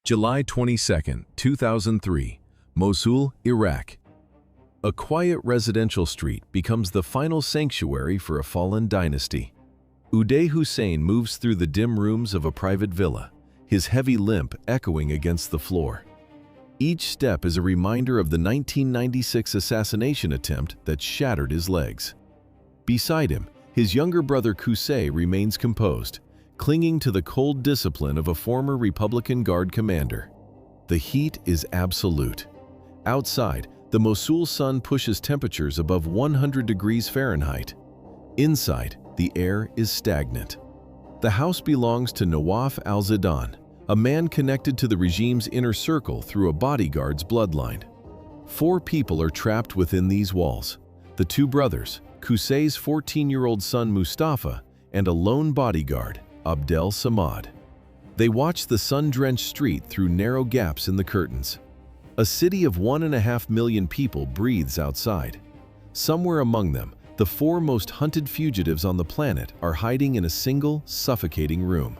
July 22, 2003, Mosul, Iraq. A quiet residential street becomes the final sanctuary for a fallen dynasty. Uday Hussein moves through the dim rooms of a private villa, his heavy limp echoing against the floor. Each step is a reminder of the 1996 assassination attempt that shattered his legs. Beside him, his younger brother Qusay remains composed, clinging to the cold discipline of a former Republican Guard commander. The heat is absolute. Outside, the Mosul sun pushes temperatures above 100 degrees Fahrenheit. Inside, the air is stagnant. The house belongs to Nawaf al-Zidan, a man connected to the regime's inner circle through a bodyguard's bloodline. 4 people are trapped within these walls: the 2 brothers, Qusay's 14-year-old son Mustafa, and a lone bodyguard, Abdel Samad. They watch the sun-drenched street through narrow gaps in the curtains. A city of 1.5 million people breathes outside. Somewhere among them, the 4 most hunted fugitives on the planet are hiding in a single, suffocating room.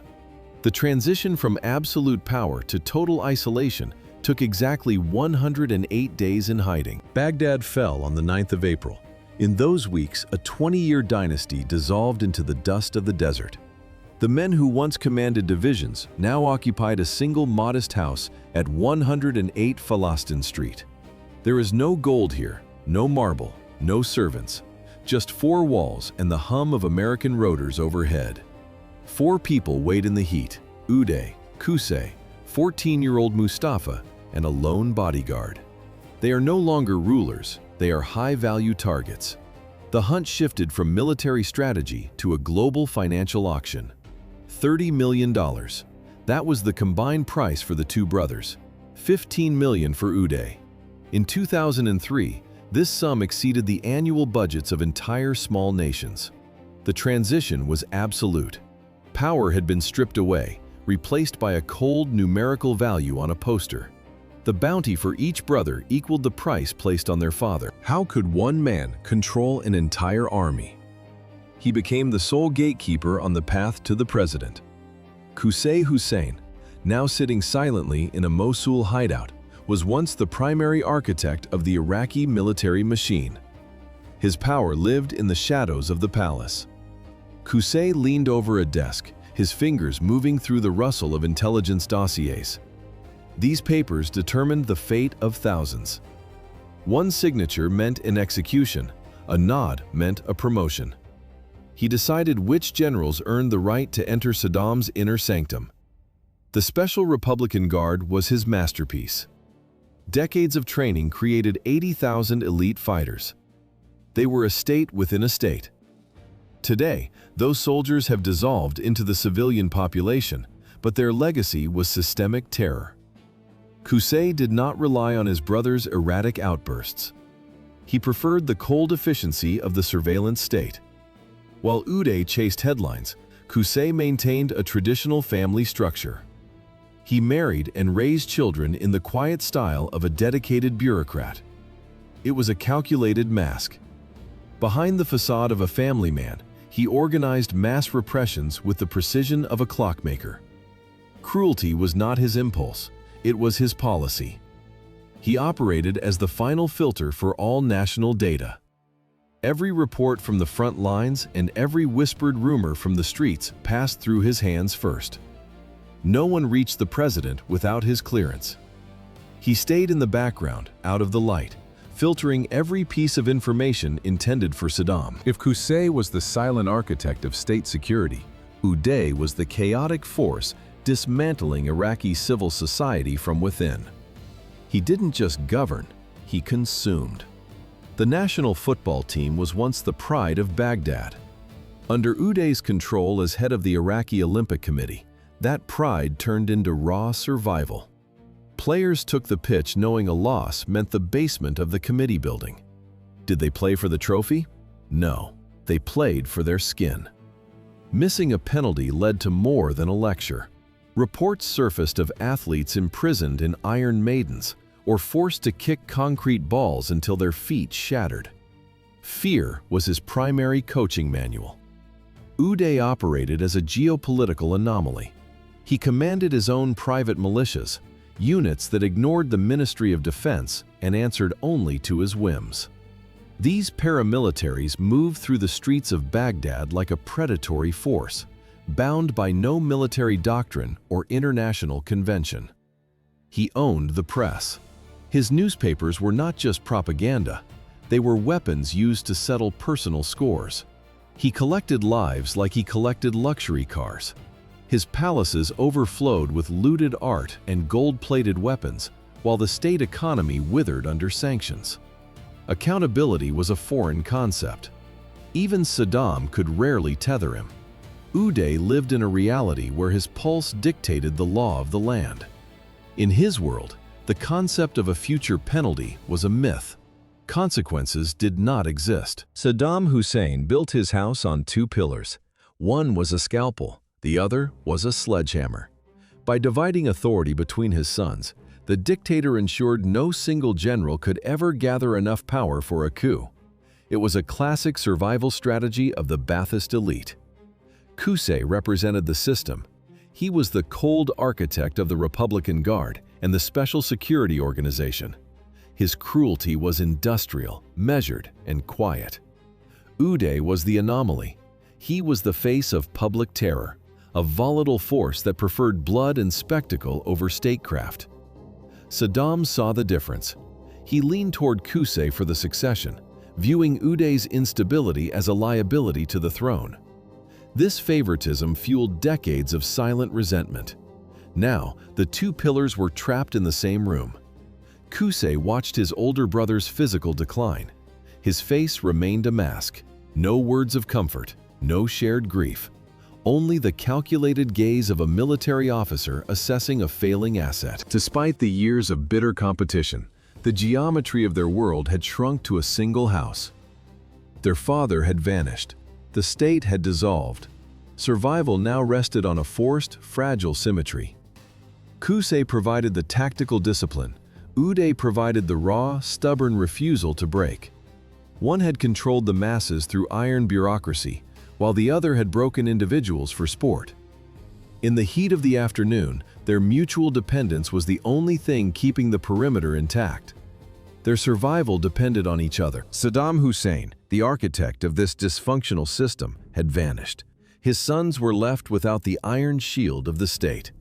The transition from absolute power to total isolation took exactly 108 days in hiding. Baghdad fell on the 9th of April. In those weeks, a 20-year dynasty dissolved into the dust of the desert. The men who once commanded divisions now occupied a single modest house at 108 Falastin Street. There is no gold here, no marble, no servants, just 4 walls and the hum of American rotors overhead. 4 people wait in the heat: Uday, Qusay, 14-year-old Mustafa, and a lone bodyguard. They are no longer rulers, they are high-value targets. The hunt shifted from military strategy to a global financial auction. $30 million. That was the combined price for the 2 brothers. $15 million for Uday. In 2003, this sum exceeded the annual budgets of entire small nations. The transition was absolute. Power had been stripped away, replaced by a cold numerical value on a poster. The bounty for each brother equaled the price placed on their father. How could one man control an entire army? He became the sole gatekeeper on the path to the president. Qusay Hussein, now sitting silently in a Mosul hideout, was once the primary architect of the Iraqi military machine. His power lived in the shadows of the palace. Qusay leaned over a desk, his fingers moving through the rustle of intelligence dossiers. These papers determined the fate of thousands. One signature meant an execution, a nod meant a promotion. He decided which generals earned the right to enter Saddam's inner sanctum. The Special Republican Guard was his masterpiece. Decades of training created 80,000 elite fighters. They were a state within a state. Today, those soldiers have dissolved into the civilian population, but their legacy was systemic terror. Qusay did not rely on his brother's erratic outbursts. He preferred the cold efficiency of the surveillance state. While Uday chased headlines, Qusay maintained a traditional family structure. He married and raised children in the quiet style of a dedicated bureaucrat. It was a calculated mask. Behind the facade of a family man, he organized mass repressions with the precision of a clockmaker. Cruelty was not his impulse, it was his policy. He operated as the final filter for all national data. Every report from the front lines and every whispered rumor from the streets passed through his hands first. No one reached the president without his clearance. He stayed in the background, out of the light, filtering every piece of information intended for Saddam. If Qusay was the silent architect of state security, Uday was the chaotic force dismantling Iraqi civil society from within. He didn't just govern, he consumed. The national football team was once the pride of Baghdad. Under Uday's control as head of the Iraqi Olympic Committee, that pride turned into raw survival. Players took the pitch knowing a loss meant the basement of the committee building. Did they play for the trophy? No, they played for their skin. Missing a penalty led to more than a lecture. Reports surfaced of athletes imprisoned in Iron Maidens or forced to kick concrete balls until their feet shattered. Fear was his primary coaching manual. Uday operated as a geopolitical anomaly. He commanded his own private militias, units that ignored the Ministry of Defense and answered only to his whims. These paramilitaries moved through the streets of Baghdad like a predatory force, bound by no military doctrine or international convention. He owned the press. His newspapers were not just propaganda, they were weapons used to settle personal scores. He collected lives like he collected luxury cars. His palaces overflowed with looted art and gold-plated weapons, while the state economy withered under sanctions. Accountability was a foreign concept. Even Saddam could rarely tether him. Uday lived in a reality where his pulse dictated the law of the land. In his world, the concept of a future penalty was a myth. Consequences did not exist. Saddam Hussein built his house on two pillars. One was a scalpel, the other was a sledgehammer. By dividing authority between his sons, the dictator ensured no single general could ever gather enough power for a coup. It was a classic survival strategy of the Ba'athist elite. Qusay represented the system. He was the cold architect of the Republican Guard and the Special Security Organization. His cruelty was industrial, measured, and quiet. Uday was the anomaly. He was the face of public terror, a volatile force that preferred blood and spectacle over statecraft. Saddam saw the difference. He leaned toward Qusay for the succession, viewing Uday's instability as a liability to the throne. This favoritism fueled decades of silent resentment. Now, the two pillars were trapped in the same room. Qusay watched his older brother's physical decline. His face remained a mask. No words of comfort, no shared grief. Only the calculated gaze of a military officer assessing a failing asset. Despite the years of bitter competition, the geometry of their world had shrunk to a single house. Their father had vanished. The state had dissolved. Survival now rested on a forced, fragile symmetry. Qusay provided the tactical discipline. Uday provided the raw, stubborn refusal to break. One had controlled the masses through iron bureaucracy, while the other had broken individuals for sport. In the heat of the afternoon, their mutual dependence was the only thing keeping the perimeter intact. Their survival depended on each other. Saddam Hussein, the architect of this dysfunctional system, had vanished. His sons were left without the iron shield of the state.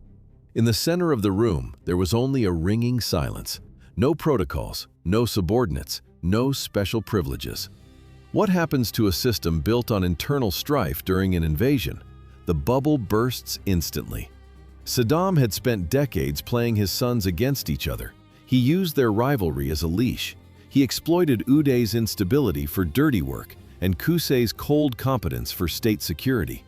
In the center of the room, there was only a ringing silence. No protocols, no subordinates, no special privileges. What happens to a system built on internal strife during an invasion? The bubble bursts instantly. Saddam had spent decades playing his sons against each other. He used their rivalry as a leash. He exploited Uday's instability for dirty work and Qusay's cold competence for state security.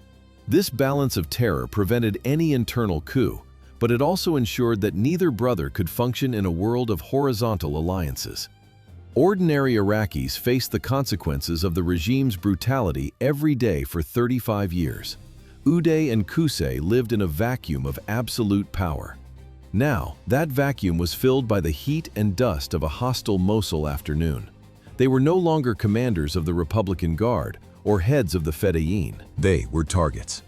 This balance of terror prevented any internal coup, but it also ensured that neither brother could function in a world of horizontal alliances. Ordinary Iraqis faced the consequences of the regime's brutality every day for 35 years. Uday and Qusay lived in a vacuum of absolute power. Now, that vacuum was filled by the heat and dust of a hostile Mosul afternoon. They were no longer commanders of the Republican Guard or heads of the Fedayeen. They were targets.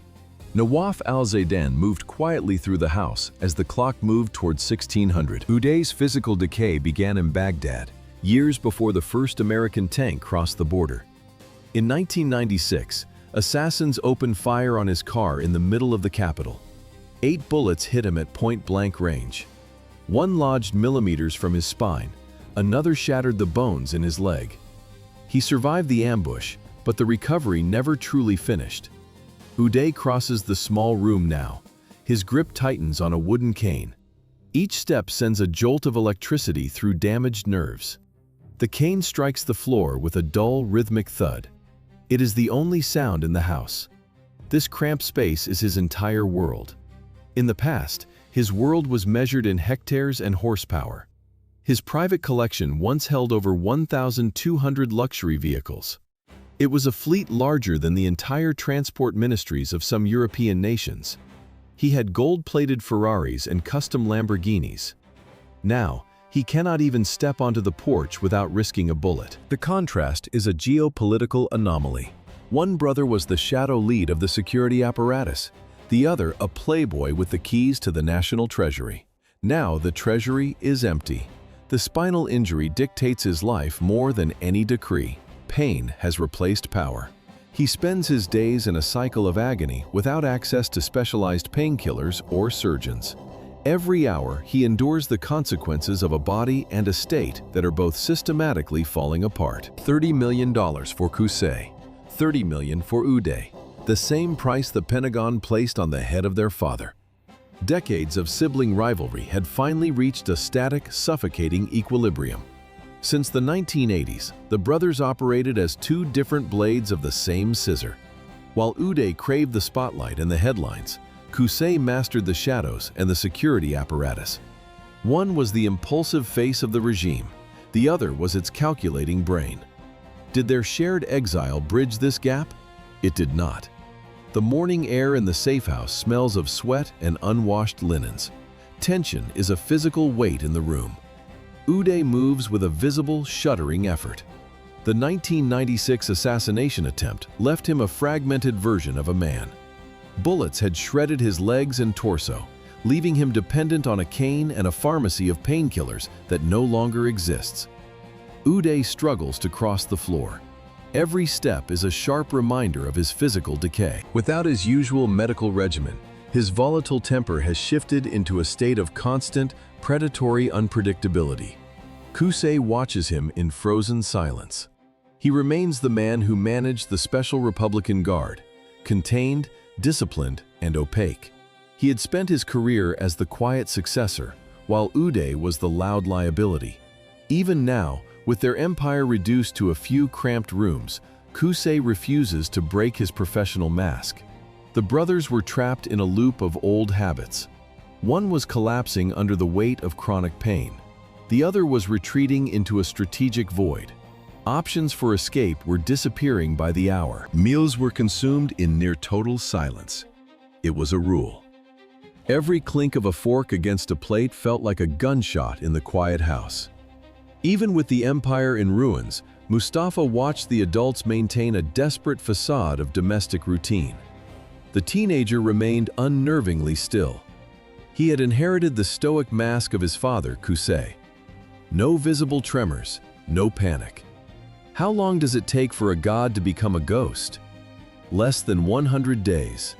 Nawaf al-Zaydan moved quietly through the house as the clock moved toward 1600. Uday's physical decay began in Baghdad, years before the first American tank crossed the border. In 1996, assassins opened fire on his car in the middle of the capital. 8 bullets hit him at point-blank range. One lodged millimeters from his spine, another shattered the bones in his leg. He survived the ambush, but the recovery never truly finished. Uday crosses the small room now. His grip tightens on a wooden cane. Each step sends a jolt of electricity through damaged nerves. The cane strikes the floor with a dull, rhythmic thud. It is the only sound in the house. This cramped space is his entire world. In the past, his world was measured in hectares and horsepower. His private collection once held over 1,200 luxury vehicles. It was a fleet larger than the entire transport ministries of some European nations. He had gold-plated Ferraris and custom Lamborghinis. Now, he cannot even step onto the porch without risking a bullet. The contrast is a geopolitical anomaly. One brother was the shadow lead of the security apparatus, the other a playboy with the keys to the national treasury. Now the treasury is empty. The spinal injury dictates his life more than any decree. Pain has replaced power. He spends his days in a cycle of agony without access to specialized painkillers or surgeons. Every hour, he endures the consequences of a body and a state that are both systematically falling apart. $30 million for Qusay, $30 million for Uday, the same price the Pentagon placed on the head of their father. Decades of sibling rivalry had finally reached a static, suffocating equilibrium. Since the 1980s, the brothers operated as two different blades of the same scissor. While Uday craved the spotlight and the headlines, Qusay mastered the shadows and the security apparatus. One was the impulsive face of the regime, the other was its calculating brain. Did their shared exile bridge this gap? It did not. The morning air in the safehouse smells of sweat and unwashed linens. Tension is a physical weight in the room. Uday moves with a visible, shuddering effort. The 1996 assassination attempt left him a fragmented version of a man. Bullets had shredded his legs and torso, leaving him dependent on a cane and a pharmacy of painkillers that no longer exists. Uday struggles to cross the floor. Every step is a sharp reminder of his physical decay. Without his usual medical regimen, his volatile temper has shifted into a state of constant, predatory unpredictability. Qusay watches him in frozen silence. He remains the man who managed the Special Republican Guard, contained, disciplined, and opaque. He had spent his career as the quiet successor, while Uday was the loud liability. Even now, with their empire reduced to a few cramped rooms, Qusay refuses to break his professional mask. The brothers were trapped in a loop of old habits. One was collapsing under the weight of chronic pain. The other was retreating into a strategic void. Options for escape were disappearing by the hour. Meals were consumed in near total silence. It was a rule. Every clink of a fork against a plate felt like a gunshot in the quiet house. Even with the empire in ruins, Mustafa watched the adults maintain a desperate facade of domestic routine. The teenager remained unnervingly still. He had inherited the stoic mask of his father, Qusay. No visible tremors, no panic. How long does it take for a god to become a ghost? Less than 100 days.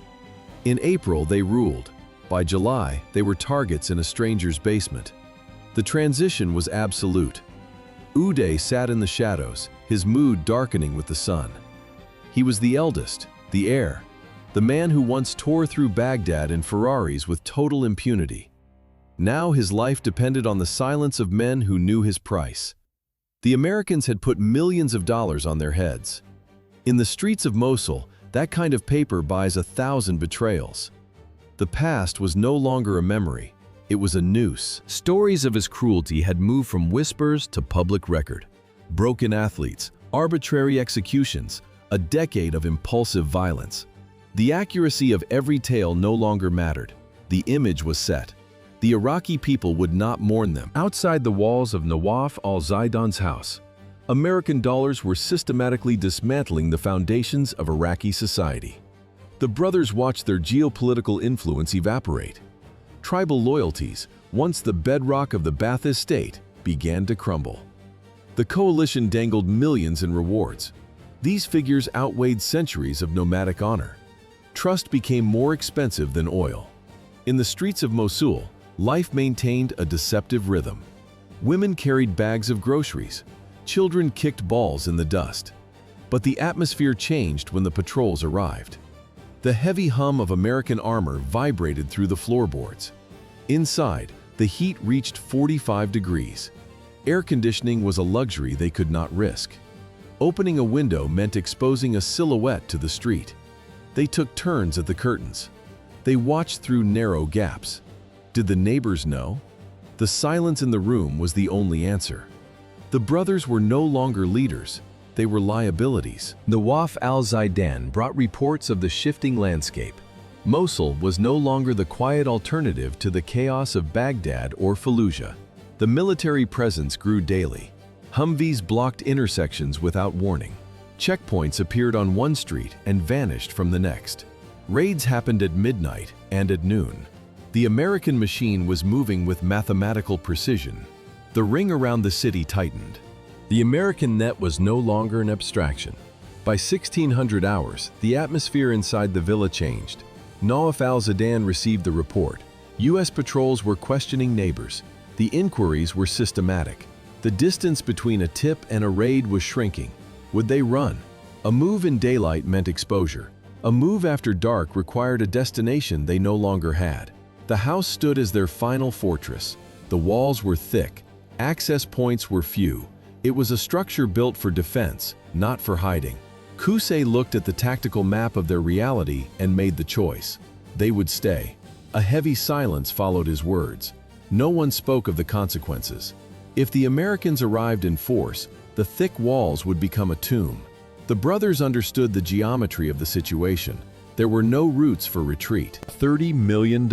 In April, they ruled. By July, they were targets in a stranger's basement. The transition was absolute. Uday sat in the shadows, his mood darkening with the sun. He was the eldest, the heir, the man who once tore through Baghdad in Ferraris with total impunity. Now his life depended on the silence of men who knew his price. The Americans had put millions of dollars on their heads. In the streets of Mosul, that kind of paper buys 1,000 betrayals. The past was no longer a memory. It was a noose. Stories of his cruelty had moved from whispers to public record. Broken athletes, arbitrary executions, a decade of impulsive violence. The accuracy of every tale no longer mattered. The image was set. The Iraqi people would not mourn them. Outside the walls of Nawaf al-Zaidan's house, American dollars were systematically dismantling the foundations of Iraqi society. The brothers watched their geopolitical influence evaporate. Tribal loyalties, once the bedrock of the Ba'athist state, began to crumble. The coalition dangled millions in rewards. These figures outweighed centuries of nomadic honor. Trust became more expensive than oil. In the streets of Mosul, life maintained a deceptive rhythm. Women carried bags of groceries. Children kicked balls in the dust. But the atmosphere changed when the patrols arrived. The heavy hum of American armor vibrated through the floorboards. Inside, the heat reached 45 degrees. Air conditioning was a luxury they could not risk. Opening a window meant exposing a silhouette to the street. They took turns at the curtains. They watched through narrow gaps. Did the neighbors know? The silence in the room was the only answer. The brothers were no longer leaders. They were liabilities. Nawaf al-Zaidan brought reports of the shifting landscape. Mosul was no longer the quiet alternative to the chaos of Baghdad or Fallujah. The military presence grew daily. Humvees blocked intersections without warning. Checkpoints appeared on one street and vanished from the next. Raids happened at midnight and at noon. The American machine was moving with mathematical precision. The ring around the city tightened. The American net was no longer an abstraction. By 1600 hours, the atmosphere inside the villa changed. Nawaf al-Zaidan received the report. U.S. patrols were questioning neighbors. The inquiries were systematic. The distance between a tip and a raid was shrinking. Would they run? A move in daylight meant exposure. A move after dark required a destination they no longer had. The house stood as their final fortress. The walls were thick. Access points were few. It was a structure built for defense, not for hiding. Qusay looked at the tactical map of their reality and made the choice. They would stay. A heavy silence followed his words. No one spoke of the consequences. If the Americans arrived in force, the thick walls would become a tomb. The brothers understood the geometry of the situation. There were no routes for retreat. $30 million.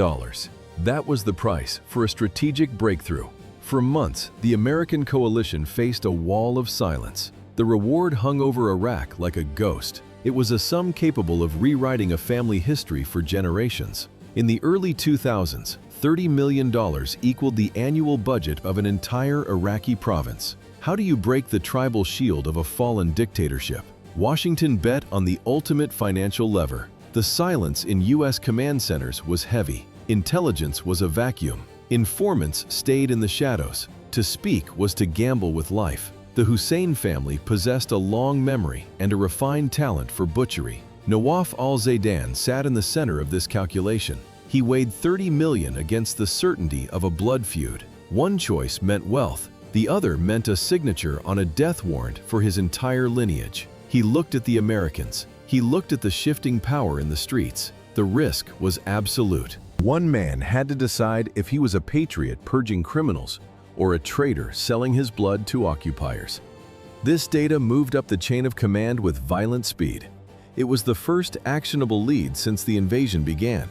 That was the price for a strategic breakthrough. For months, the American coalition faced a wall of silence. The reward hung over Iraq like a ghost. It was a sum capable of rewriting a family history for generations. In the early 2000s, $30 million equaled the annual budget of an entire Iraqi province. How do you break the tribal shield of a fallen dictatorship? Washington bet on the ultimate financial lever. The silence in U.S. command centers was heavy. Intelligence was a vacuum. Informants stayed in the shadows. To speak was to gamble with life. The Hussein family possessed a long memory and a refined talent for butchery. Nawaf al-Zaidan sat in the center of this calculation. He weighed 30 million against the certainty of a blood feud. One choice meant wealth. The other meant a signature on a death warrant for his entire lineage. He looked at the Americans. He looked at the shifting power in the streets. The risk was absolute. One man had to decide if he was a patriot purging criminals or a traitor selling his blood to occupiers. This data moved up the chain of command with violent speed. It was the first actionable lead since the invasion began.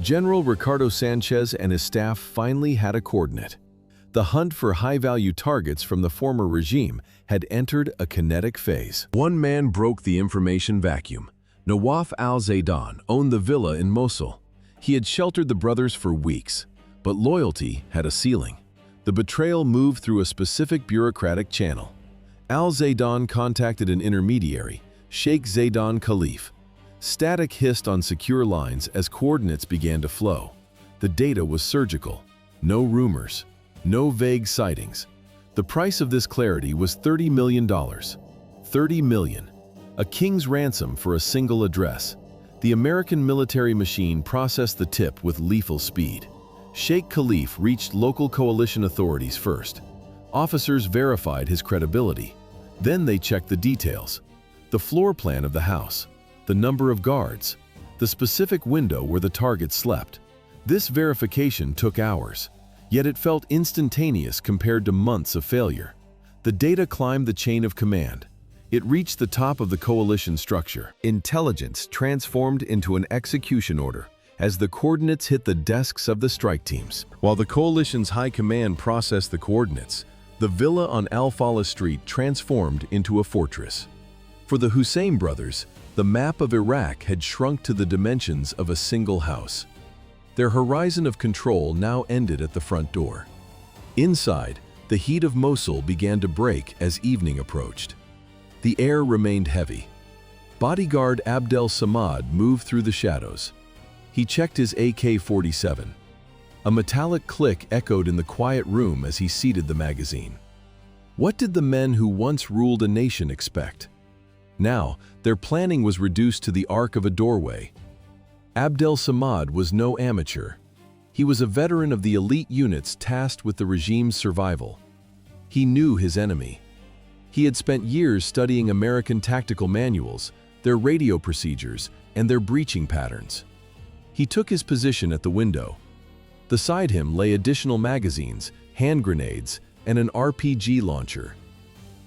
General Ricardo Sanchez and his staff finally had a coordinate. The hunt for high-value targets from the former regime had entered a kinetic phase. One man broke the information vacuum. Nawaf al-Zaidan owned the villa in Mosul. He had sheltered the brothers for weeks, but loyalty had a ceiling. The betrayal moved through a specific bureaucratic channel. Al-Zaidan contacted an intermediary, Sheikh Zaidan Khalif. Static hissed on secure lines as coordinates began to flow. The data was surgical. No rumors. No vague sightings. The price of this clarity was $30 million. $30 million. A king's ransom for a single address. The American military machine processed the tip with lethal speed. Sheikh Khalif reached local coalition authorities first. Officers verified his credibility. Then they checked the details. The floor plan of the house, the number of guards, the specific window where the target slept. This verification took hours, yet it felt instantaneous compared to months of failure. The data climbed the chain of command. It reached the top of the coalition structure. Intelligence transformed into an execution order as the coordinates hit the desks of the strike teams. While the coalition's high command processed the coordinates, the villa on Al-Falah Street transformed into a fortress. For the Hussein brothers, the map of Iraq had shrunk to the dimensions of a single house. Their horizon of control now ended at the front door. Inside, the heat of Mosul began to break as evening approached. The air remained heavy. Bodyguard Abdel Samad moved through the shadows. He checked his AK-47. A metallic click echoed in the quiet room as he seated the magazine. What did the men who once ruled a nation expect? Now, their planning was reduced to the arc of a doorway. Abdel Samad was no amateur. He was a veteran of the elite units tasked with the regime's survival. He knew his enemy. He had spent years studying American tactical manuals, their radio procedures, and their breaching patterns. He took his position at the window. Beside him lay additional magazines, hand grenades, and an RPG launcher.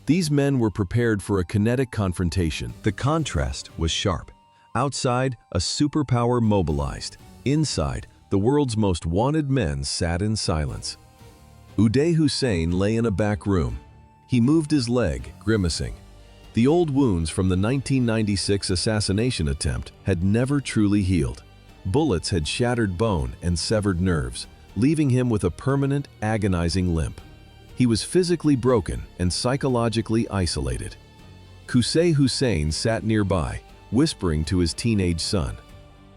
These men were prepared for a kinetic confrontation. The contrast was sharp. Outside, a superpower mobilized. Inside, the world's most wanted men sat in silence. Uday Hussein lay in a back room. He moved his leg, grimacing. The old wounds from the 1996 assassination attempt had never truly healed. Bullets had shattered bone and severed nerves, leaving him with a permanent, agonizing limp. He was physically broken and psychologically isolated. Qusay Hussein sat nearby, whispering to his teenage son.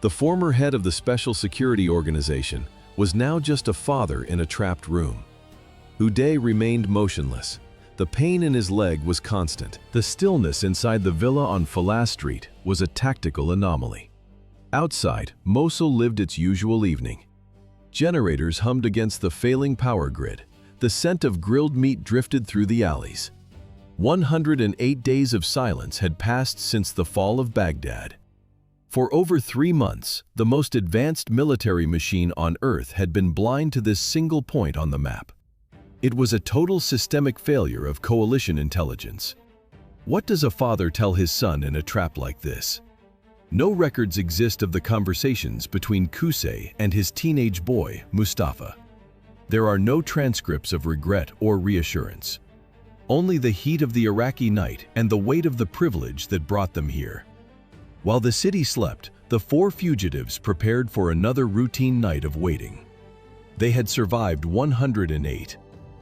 The former head of the Special Security Organization was now just a father in a trapped room. Uday remained motionless. The pain in his leg was constant. The stillness inside the villa on Falas Street was a tactical anomaly. Outside, Mosul lived its usual evening. Generators hummed against the failing power grid. The scent of grilled meat drifted through the alleys. 108 days of silence had passed since the fall of Baghdad. For over 3 months, the most advanced military machine on Earth had been blind to this single point on the map. It was a total systemic failure of coalition intelligence. What does a father tell his son in a trap like this? No records exist of the conversations between Qusay and his teenage boy, Mustafa. There are no transcripts of regret or reassurance. Only the heat of the Iraqi night and the weight of the privilege that brought them here. While the city slept, the 4 fugitives prepared for another routine night of waiting. They had survived 108.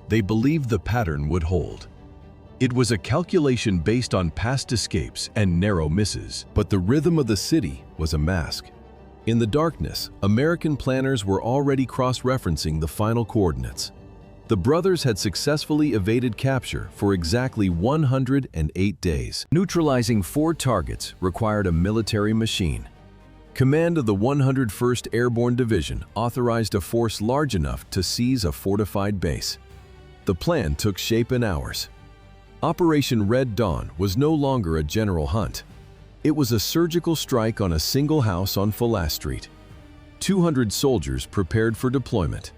They believed the pattern would hold. It was a calculation based on past escapes and narrow misses, but the rhythm of the city was a mask. In the darkness, American planners were already cross-referencing the final coordinates. The brothers had successfully evaded capture for exactly 108 days. Neutralizing 4 targets required a military machine. Command of the 101st Airborne Division authorized a force large enough to seize a fortified base. The plan took shape in hours. Operation Red Dawn was no longer a general hunt. It was a surgical strike on a single house on Falas Street. 200 soldiers prepared for deployment.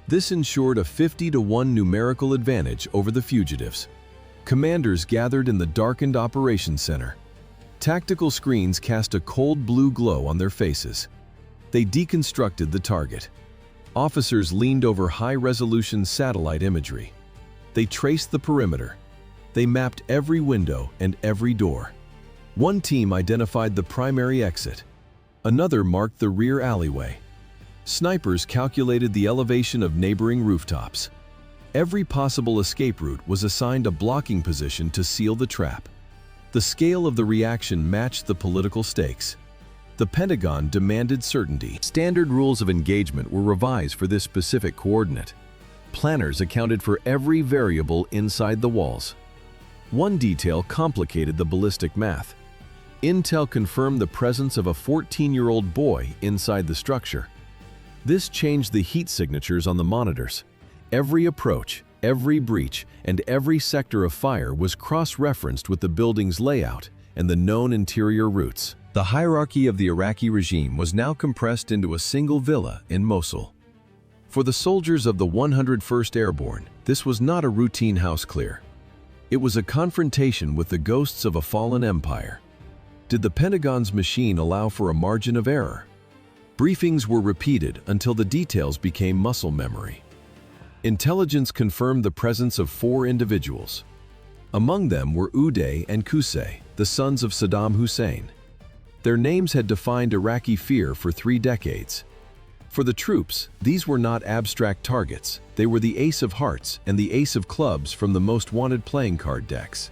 This ensured a 50-to-1 numerical advantage over the fugitives. Commanders gathered in the darkened operations center. Tactical screens cast a cold blue glow on their faces. They deconstructed the target. Officers leaned over high-resolution satellite imagery. They traced the perimeter. They mapped every window and every door. One team identified the primary exit. Another marked the rear alleyway. Snipers calculated the elevation of neighboring rooftops. Every possible escape route was assigned a blocking position to seal the trap. The scale of the reaction matched the political stakes. The Pentagon demanded certainty. Standard rules of engagement were revised for this specific coordinate. Planners accounted for every variable inside the walls. One detail complicated the ballistic math. Intel confirmed the presence of a 14-year-old boy inside the structure. This changed the heat signatures on the monitors. Every approach, every breach, and every sector of fire was cross-referenced with the building's layout and the known interior routes. The hierarchy of the Iraqi regime was now compressed into a single villa in Mosul. For the soldiers of the 101st Airborne, this was not a routine house clear. It was a confrontation with the ghosts of a fallen empire. Did the Pentagon's machine allow for a margin of error? Briefings were repeated until the details became muscle memory. Intelligence confirmed the presence of 4 individuals. Among them were Uday and Qusay, the sons of Saddam Hussein. Their names had defined Iraqi fear for 3 decades. For the troops, these were not abstract targets. They were the Ace of Hearts and the Ace of Clubs from the most wanted playing card decks.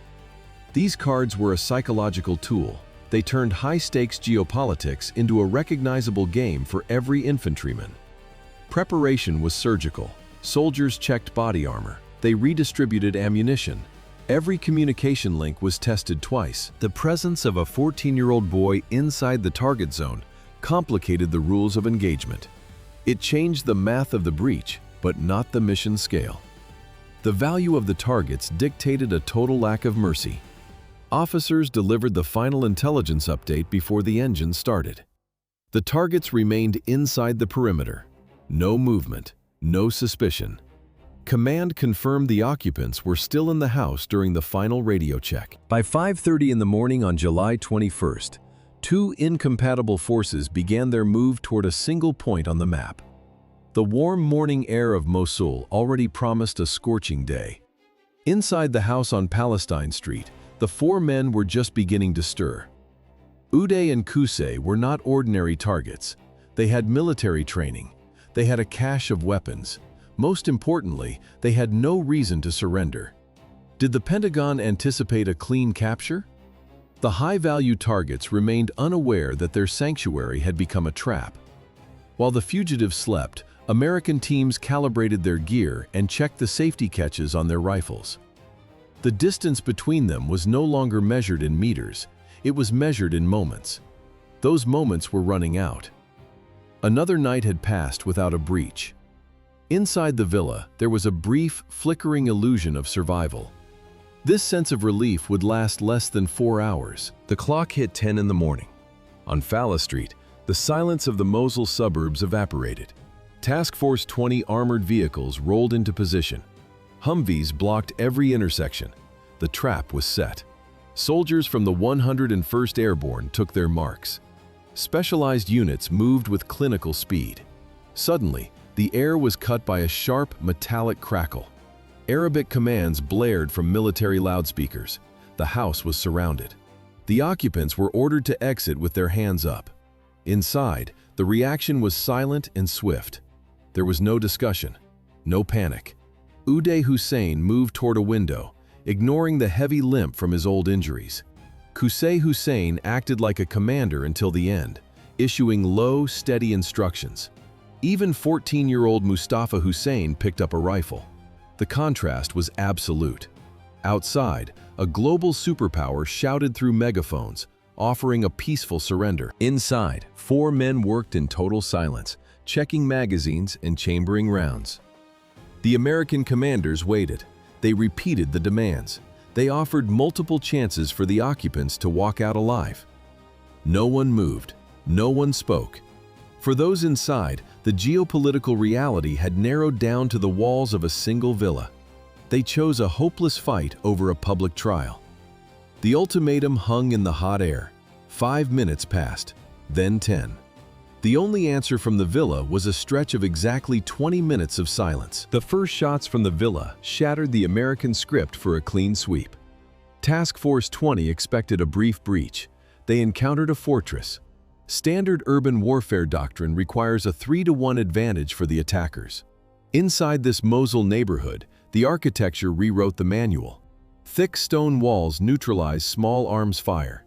These cards were a psychological tool. They turned high-stakes geopolitics into a recognizable game for every infantryman. Preparation was surgical. Soldiers checked body armor. They redistributed ammunition. Every communication link was tested twice. The presence of a 14-year-old boy inside the target zone complicated the rules of engagement. It changed the math of the breach, but not the mission scale. The value of the targets dictated a total lack of mercy. Officers delivered the final intelligence update before the engine started. The targets remained inside the perimeter. No movement, no suspicion. Command confirmed the occupants were still in the house during the final radio check. By 5:30 in the morning on July 21st, 2 incompatible forces began their move toward a single point on the map. The warm morning air of Mosul already promised a scorching day. Inside the house on Palestine Street, the 4 men were just beginning to stir. Uday and Qusay were not ordinary targets. They had military training. They had a cache of weapons. Most importantly, they had no reason to surrender. Did the Pentagon anticipate a clean capture? The high-value targets remained unaware that their sanctuary had become a trap. While the fugitives slept, American teams calibrated their gear and checked the safety catches on their rifles. The distance between them was no longer measured in meters, it was measured in moments. Those moments were running out. Another night had passed without a breach. Inside the villa, there was a brief, flickering illusion of survival. This sense of relief would last less than 4 hours. The clock hit 10 in the morning. On Fala Street, the silence of the Mosul suburbs evaporated. Task Force 20 armored vehicles rolled into position. Humvees blocked every intersection. The trap was set. Soldiers from the 101st Airborne took their marks. Specialized units moved with clinical speed. Suddenly, the air was cut by a sharp, metallic crackle. Arabic commands blared from military loudspeakers. The house was surrounded. The occupants were ordered to exit with their hands up. Inside, the reaction was silent and swift. There was no discussion, no panic. Uday Hussein moved toward a window, ignoring the heavy limp from his old injuries. Qusay Hussein acted like a commander until the end, issuing low, steady instructions. Even 14-year-old Mustafa Hussein picked up a rifle. The contrast was absolute. Outside, a global superpower shouted through megaphones, offering a peaceful surrender. Inside, 4 men worked in total silence, checking magazines and chambering rounds. The American commanders waited. They repeated the demands. They offered multiple chances for the occupants to walk out alive. No one moved. No one spoke. For those inside, the geopolitical reality had narrowed down to the walls of a single villa. They chose a hopeless fight over a public trial. The ultimatum hung in the hot air. 5 minutes passed, then 10. The only answer from the villa was a stretch of exactly 20 minutes of silence. The first shots from the villa shattered the American script for a clean sweep. Task Force 20 expected a brief breach. They encountered a fortress. Standard urban warfare doctrine requires a 3-to-1 advantage for the attackers. Inside this Mosul neighborhood, the architecture rewrote the manual. Thick stone walls neutralized small arms fire.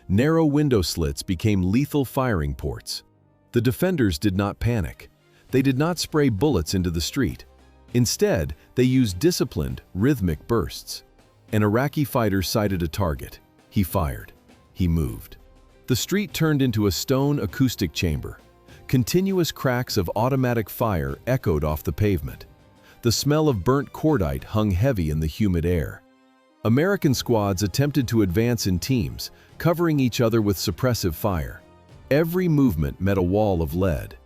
Narrow window slits became lethal firing ports. The defenders did not panic. They did not spray bullets into the street. Instead, they used disciplined, rhythmic bursts. An Iraqi fighter sighted a target. He fired. He moved. The street turned into a stone acoustic chamber. Continuous cracks of automatic fire echoed off the pavement. The smell of burnt cordite hung heavy in the humid air. American squads attempted to advance in teams, covering each other with suppressive fire. Every movement met a wall of lead.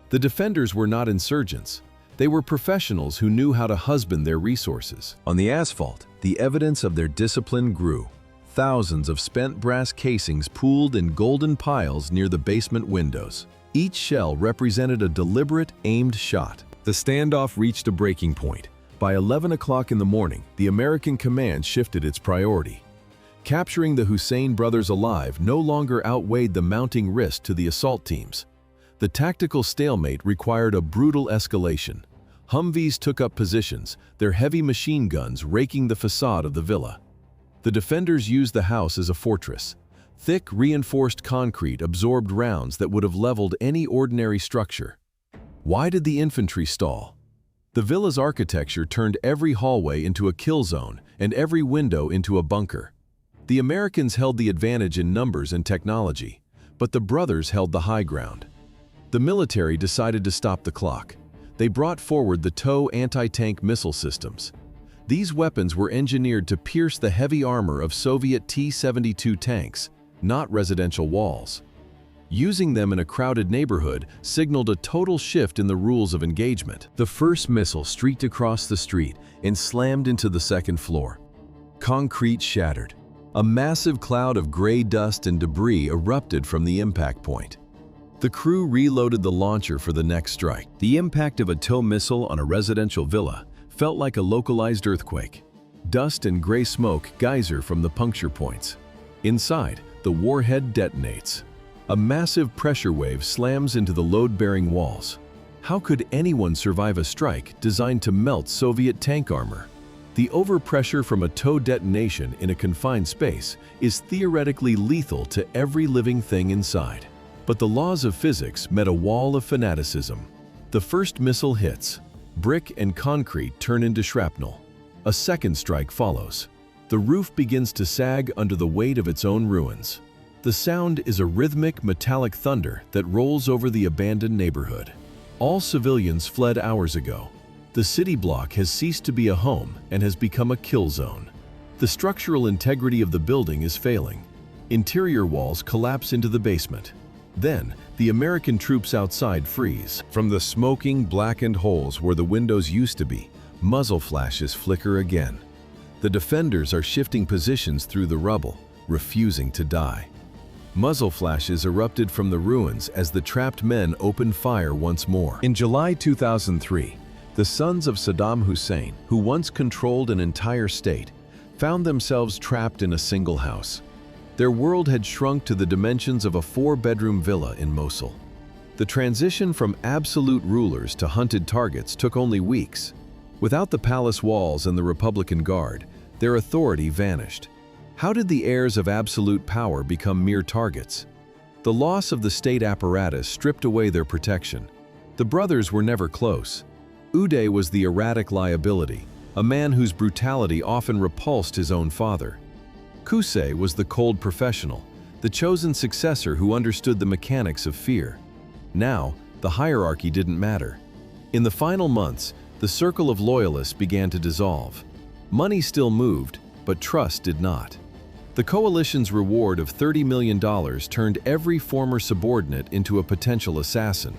The defenders were not insurgents. They were professionals who knew how to husband their resources. On the asphalt, the evidence of their discipline grew. Thousands of spent brass casings pooled in golden piles near the basement windows. Each shell represented a deliberate, aimed shot. The standoff reached a breaking point. By 11 o'clock in the morning, the American command shifted its priority. Capturing the Hussein brothers alive no longer outweighed the mounting risk to the assault teams. The tactical stalemate required a brutal escalation. Humvees took up positions, their heavy machine guns raking the facade of the villa. The defenders used the house as a fortress. Thick, reinforced concrete absorbed rounds that would have leveled any ordinary structure. Why did the infantry stall? The villa's architecture turned every hallway into a kill zone and every window into a bunker. The Americans held the advantage in numbers and technology, but the brothers held the high ground. The military decided to stop the clock. They brought forward the TOW anti-tank missile systems. These weapons were engineered to pierce the heavy armor of Soviet T-72 tanks, not residential walls. Using them in a crowded neighborhood signaled a total shift in the rules of engagement. The first missile streaked across the street and slammed into the second floor. Concrete shattered. A massive cloud of gray dust and debris erupted from the impact point. The crew reloaded the launcher for the next strike. The impact of a TOW missile on a residential villa felt like a localized earthquake. Dust and gray smoke geyser from the puncture points. Inside, the warhead detonates. A massive pressure wave slams into the load-bearing walls. How could anyone survive a strike designed to melt Soviet tank armor? The overpressure from a TOW detonation in a confined space is theoretically lethal to every living thing inside. But the laws of physics met a wall of fanaticism. The first missile hits. Brick and concrete turn into shrapnel. A second strike follows. The roof begins to sag under the weight of its own ruins. The sound is a rhythmic, metallic thunder that rolls over the abandoned neighborhood. All civilians fled hours ago. The city block has ceased to be a home and has become a kill zone. The structural integrity of the building is failing. Interior walls collapse into the basement. Then, the American troops outside freeze. From the smoking, blackened holes where the windows used to be, muzzle flashes flicker again. The defenders are shifting positions through the rubble, refusing to die. Muzzle flashes erupted from the ruins as the trapped men opened fire once more. In July 2003, the sons of Saddam Hussein, who once controlled an entire state, found themselves trapped in a single house. Their world had shrunk to the dimensions of a 4-bedroom villa in Mosul. The transition from absolute rulers to hunted targets took only weeks. Without the palace walls and the Republican Guard, their authority vanished. How did the heirs of absolute power become mere targets? The loss of the state apparatus stripped away their protection. The brothers were never close. Uday was the erratic liability, a man whose brutality often repulsed his own father. Qusay was the cold professional, the chosen successor who understood the mechanics of fear. Now, the hierarchy didn't matter. In the final months, the circle of loyalists began to dissolve. Money still moved, but trust did not. The coalition's reward of $30 million turned every former subordinate into a potential assassin.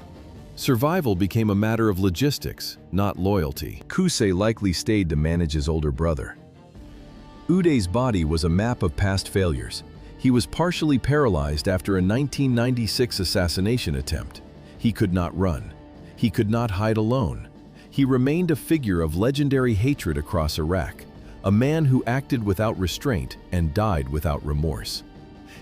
Survival became a matter of logistics, not loyalty. Qusay likely stayed to manage his older brother. Uday's body was a map of past failures. He was partially paralyzed after a 1996 assassination attempt. He could not run. He could not hide alone. He remained a figure of legendary hatred across Iraq, a man who acted without restraint and died without remorse.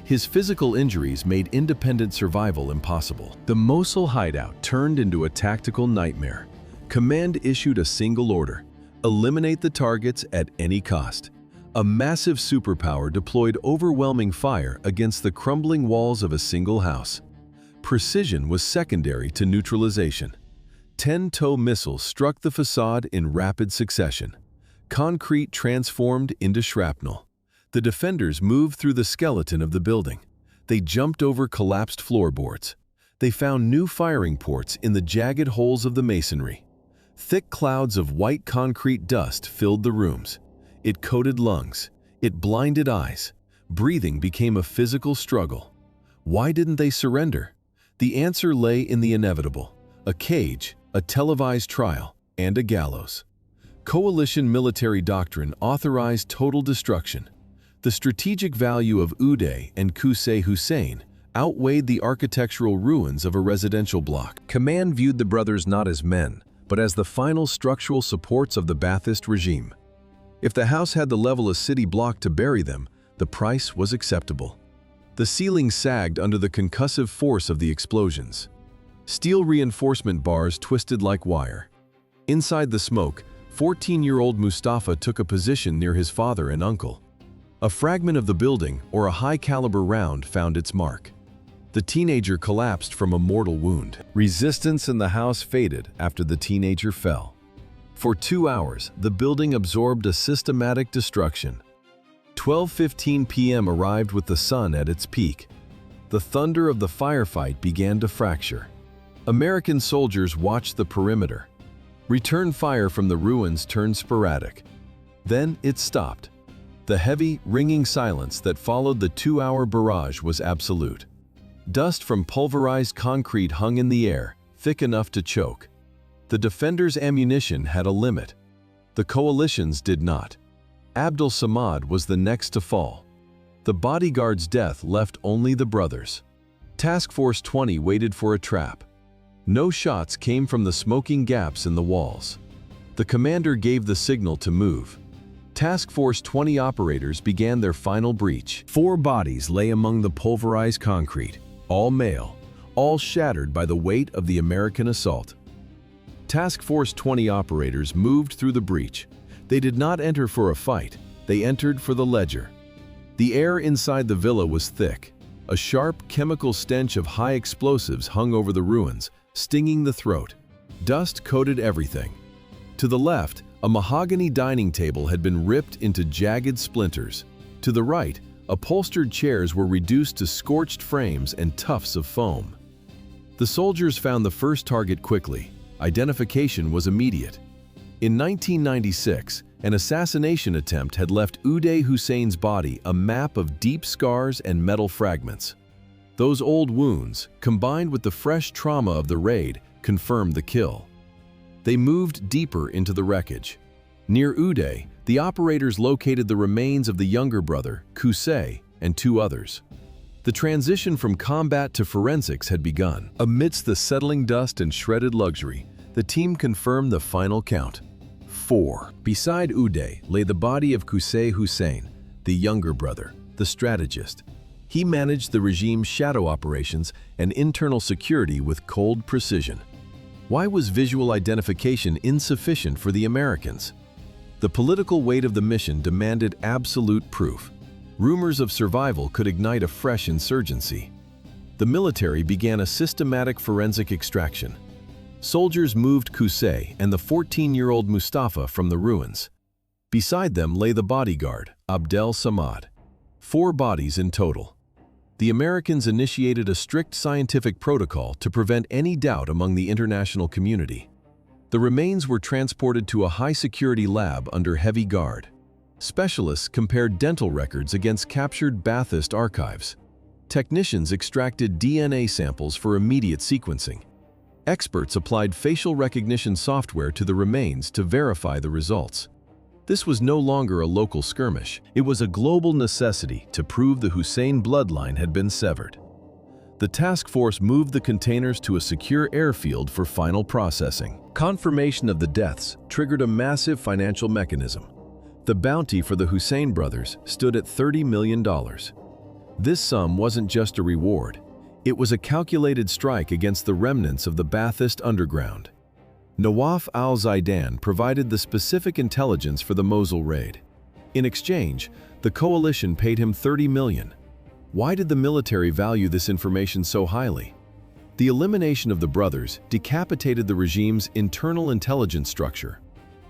His physical injuries made independent survival impossible. The Mosul hideout turned into a tactical nightmare. Command issued a single order: eliminate the targets at any cost. A massive superpower deployed overwhelming fire against the crumbling walls of a single house. Precision was secondary to neutralization. 10 TOW missiles struck the facade in rapid succession. Concrete transformed into shrapnel. The defenders moved through the skeleton of the building. They jumped over collapsed floorboards. They found new firing ports in the jagged holes of the masonry. Thick clouds of white concrete dust filled the rooms. It coated lungs. It blinded eyes. Breathing became a physical struggle. Why didn't they surrender? The answer lay in the inevitable: a cage, a televised trial, and a gallows. Coalition military doctrine authorized total destruction. The strategic value of Uday and Qusay Hussein outweighed the architectural ruins of a residential block. Command viewed the brothers not as men, but as the final structural supports of the Ba'athist regime. If the house had to level a city block to bury them, the price was acceptable. The ceiling sagged under the concussive force of the explosions. Steel reinforcement bars twisted like wire. Inside the smoke, 14-year-old Mustafa took a position near his father and uncle. A fragment of the building or a high-caliber round found its mark. The teenager collapsed from a mortal wound. Resistance in the house faded after the teenager fell. For 2 hours, the building absorbed a systematic destruction. 12:15 p.m. arrived with the sun at its peak. The thunder of the firefight began to fracture. American soldiers watched the perimeter. Return fire from the ruins turned sporadic. Then it stopped. The heavy, ringing silence that followed the 2-hour barrage was absolute. Dust from pulverized concrete hung in the air, thick enough to choke. The defenders' ammunition had a limit. The coalition's did not. Abdul Samad was the next to fall. The bodyguard's death left only the brothers. Task Force 20 waited for a trap. No shots came from the smoking gaps in the walls. The commander gave the signal to move. Task Force 20 operators began their final breach. 4 bodies lay among the pulverized concrete. all male, all shattered by the weight of the American assault. Task Force 20 operators moved through the breach. They did not enter for a fight, they entered for the ledger. The air inside the villa was thick. A sharp chemical stench of high explosives hung over the ruins, stinging the throat. Dust coated everything. To the left, a mahogany dining table had been ripped into jagged splinters. To the right, upholstered chairs were reduced to scorched frames and tufts of foam. The soldiers found the first target quickly. Identification was immediate. In 1996, an assassination attempt had left Uday Hussein's body a map of deep scars and metal fragments. Those old wounds, combined with the fresh trauma of the raid, confirmed the kill. They moved deeper into the wreckage. Near Uday, the operators located the remains of the younger brother, Qusay, and 2 others. The transition from combat to forensics had begun. Amidst the settling dust and shredded luxury, the team confirmed the final count. 4. Beside Uday lay the body of Qusay Hussein, the younger brother, the strategist. He managed the regime's shadow operations and internal security with cold precision. Why was visual identification insufficient for the Americans? The political weight of the mission demanded absolute proof. Rumors of survival could ignite a fresh insurgency. The military began a systematic forensic extraction. Soldiers moved Qusay and the 14-year-old Mustafa from the ruins. Beside them lay the bodyguard, Abdel Samad. 4 bodies in total. The Americans initiated a strict scientific protocol to prevent any doubt among the international community. The remains were transported to a high-security lab under heavy guard. Specialists compared dental records against captured Ba'athist archives. Technicians extracted DNA samples for immediate sequencing. Experts applied facial recognition software to the remains to verify the results. This was no longer a local skirmish. It was a global necessity to prove the Hussein bloodline had been severed. The task force moved the containers to a secure airfield for final processing. Confirmation of the deaths triggered a massive financial mechanism. The bounty for the Hussein brothers stood at $30 million. This sum wasn't just a reward. It was a calculated strike against the remnants of the Ba'athist underground. Nawaf al-Zaidan provided the specific intelligence for the Mosul raid. In exchange, the coalition paid him $30 million. Why did the military value this information so highly? The elimination of the brothers decapitated the regime's internal intelligence structure.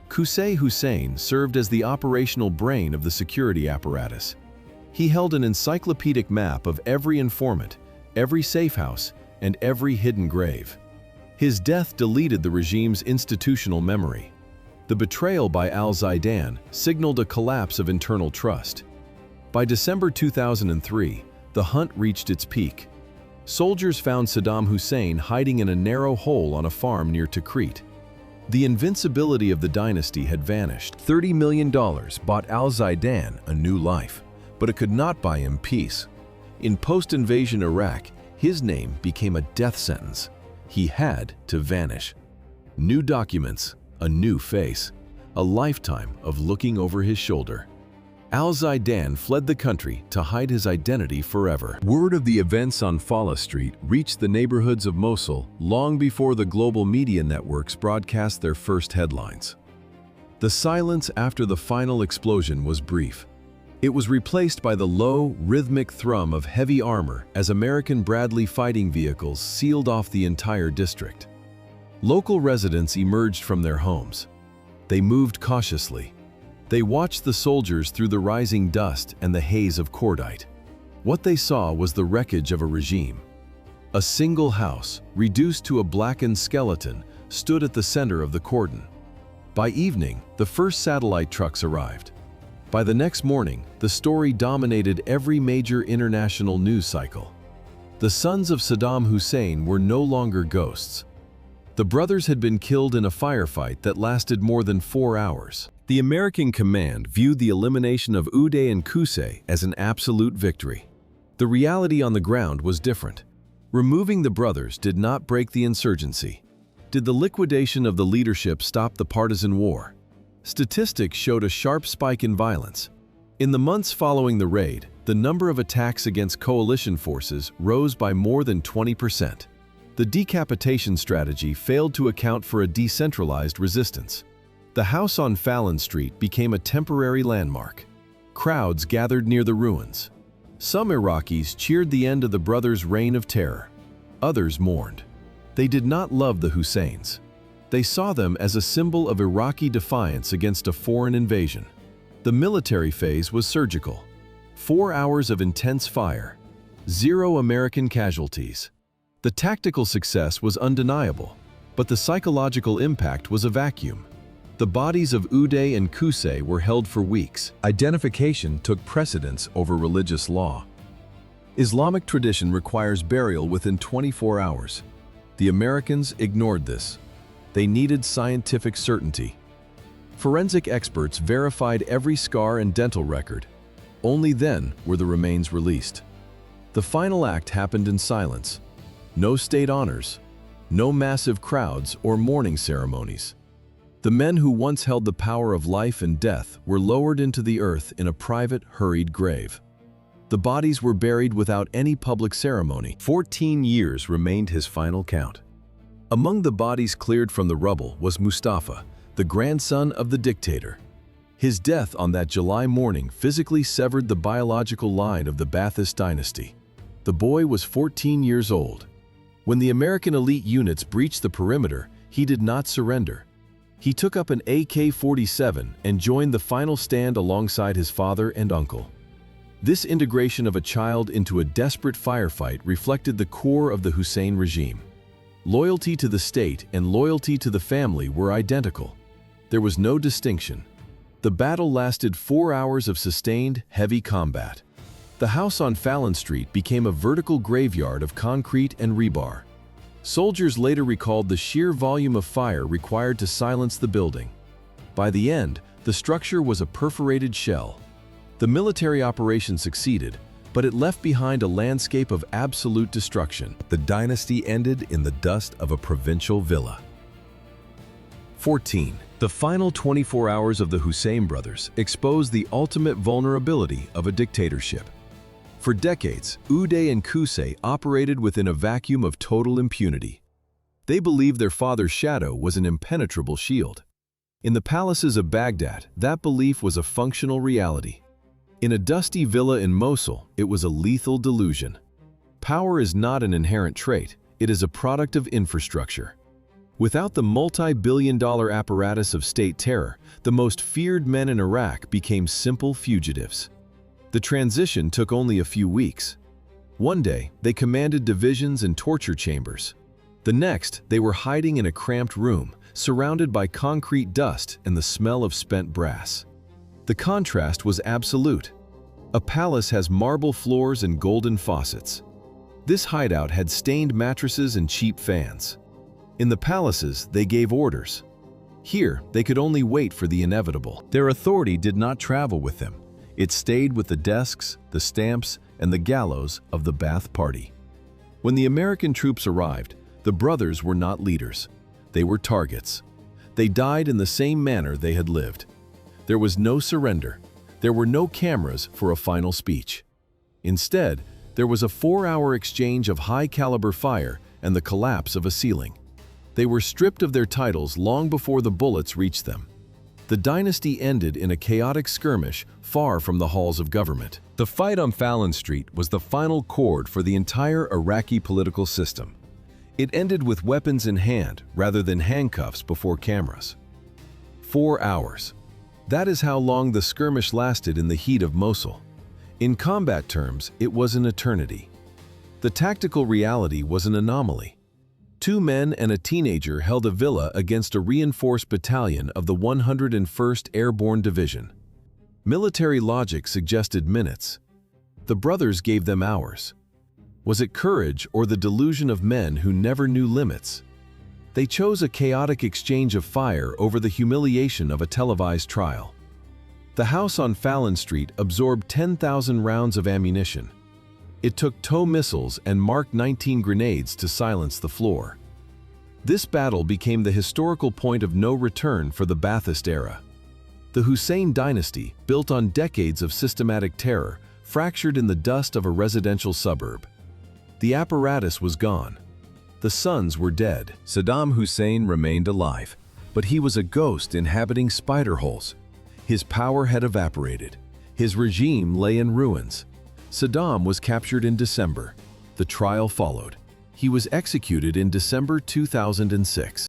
Qusay Hussein served as the operational brain of the security apparatus. He held an encyclopedic map of every informant, every safehouse, and every hidden grave. His death deleted the regime's institutional memory. The betrayal by al-Zaidan signaled a collapse of internal trust. By December 2003, the hunt reached its peak. Soldiers found Saddam Hussein hiding in a narrow hole on a farm near Tikrit. The invincibility of the dynasty had vanished. $30 million bought al-Zaidan a new life, but it could not buy him peace. In post-invasion Iraq, his name became a death sentence. He had to vanish. New documents, a new face, a lifetime of looking over his shoulder. Al-Zaidan fled the country to hide his identity forever. Word of the events on Fala Street reached the neighborhoods of Mosul long before the global media networks broadcast their first headlines. The silence after the final explosion was brief. It was replaced by the low, rhythmic thrum of heavy armor as American Bradley fighting vehicles sealed off the entire district. Local residents emerged from their homes. They moved cautiously. They watched the soldiers through the rising dust and the haze of cordite. What they saw was the wreckage of a regime. A single house, reduced to a blackened skeleton, stood at the center of the cordon. By evening, the first satellite trucks arrived. By the next morning, the story dominated every major international news cycle. The sons of Saddam Hussein were no longer ghosts. The brothers had been killed in a firefight that lasted more than 4 hours. The American command viewed the elimination of Uday and Qusay as an absolute victory. The reality on the ground was different. Removing the brothers did not break the insurgency. Did the liquidation of the leadership stop the partisan war? Statistics showed a sharp spike in violence. In the months following the raid, The number of attacks against coalition forces rose by more than 20%. The decapitation strategy failed to account for a decentralized resistance. The house on Fallon Street became a temporary landmark. Crowds gathered near the ruins. Some Iraqis cheered the end of the brothers' reign of terror. Others mourned. They did not love the Husseins. They saw them as a symbol of Iraqi defiance against a foreign invasion. The military phase was surgical. 4 hours of intense fire. 0 American casualties. The tactical success was undeniable, but the psychological impact was a vacuum. The bodies of Uday and Qusay were held for weeks. Identification took precedence over religious law. Islamic tradition requires burial within 24 hours. The Americans ignored this. They needed scientific certainty. Forensic experts verified every scar and dental record. Only then were the remains released. The final act happened in silence. No state honors, no massive crowds or mourning ceremonies. The men who once held the power of life and death were lowered into the earth in a private, hurried grave. The bodies were buried without any public ceremony. 14 years remained his final count. Among the bodies cleared from the rubble was Mustafa, the grandson of the dictator. His death on that July morning physically severed the biological line of the Ba'athist dynasty. The boy was 14 years old. When the American elite units breached the perimeter, he did not surrender. He took up an AK-47 and joined the final stand alongside his father and uncle. This integration of a child into a desperate firefight reflected the core of the Hussein regime. Loyalty to the state and loyalty to the family were identical. There was no distinction. The battle lasted 4 hours of sustained, heavy combat. The house on Fallon Street became a vertical graveyard of concrete and rebar. Soldiers later recalled the sheer volume of fire required to silence the building. By the end, the structure was a perforated shell. The military operation succeeded, but it left behind a landscape of absolute destruction. The dynasty ended in the dust of a provincial villa. 14. The final 24 hours of the Hussein brothers exposed the ultimate vulnerability of a dictatorship. For decades, Uday and Qusay operated within a vacuum of total impunity. They believed their father's shadow was an impenetrable shield. In the palaces of Baghdad, that belief was a functional reality. In a dusty villa in Mosul, it was a lethal delusion. Power is not an inherent trait, it is a product of infrastructure. Without the multi-billion-dollar apparatus of state terror, the most feared men in Iraq became simple fugitives. The transition took only a few weeks. One day, they commanded divisions and torture chambers. The next, they were hiding in a cramped room, surrounded by concrete dust and the smell of spent brass. The contrast was absolute. A palace has marble floors and golden faucets. This hideout had stained mattresses and cheap fans. In the palaces, they gave orders. Here, they could only wait for the inevitable. Their authority did not travel with them. It stayed with the desks, the stamps, and the gallows of the Ba'ath Party. When the American troops arrived, the brothers were not leaders. They were targets. They died in the same manner they had lived. There was no surrender. There were no cameras for a final speech. Instead, there was a 4-hour exchange of high-caliber fire and the collapse of a ceiling. They were stripped of their titles long before the bullets reached them. The dynasty ended in a chaotic skirmish far from the halls of government. The fight on Fallon Street was the final chord for the entire Iraqi political system. It ended with weapons in hand rather than handcuffs before cameras. 4 hours. That is how long the skirmish lasted in the heat of Mosul. In combat terms, it was an eternity. The tactical reality was an anomaly. 2 men and a teenager held a villa against a reinforced battalion of the 101st Airborne Division. Military logic suggested minutes. The brothers gave them hours. Was it courage or the delusion of men who never knew limits? They chose a chaotic exchange of fire over the humiliation of a televised trial. The house on Fallon Street absorbed 10,000 rounds of ammunition. It took TOW missiles and Mark 19 grenades to silence the floor. This battle became the historical point of no return for the Ba'athist era. The Hussein dynasty, built on decades of systematic terror, fractured in the dust of a residential suburb. The apparatus was gone. The sons were dead. Saddam Hussein remained alive, but he was a ghost inhabiting spider holes. His power had evaporated. His regime lay in ruins. Saddam was captured in December. The trial followed. He was executed in December 2006.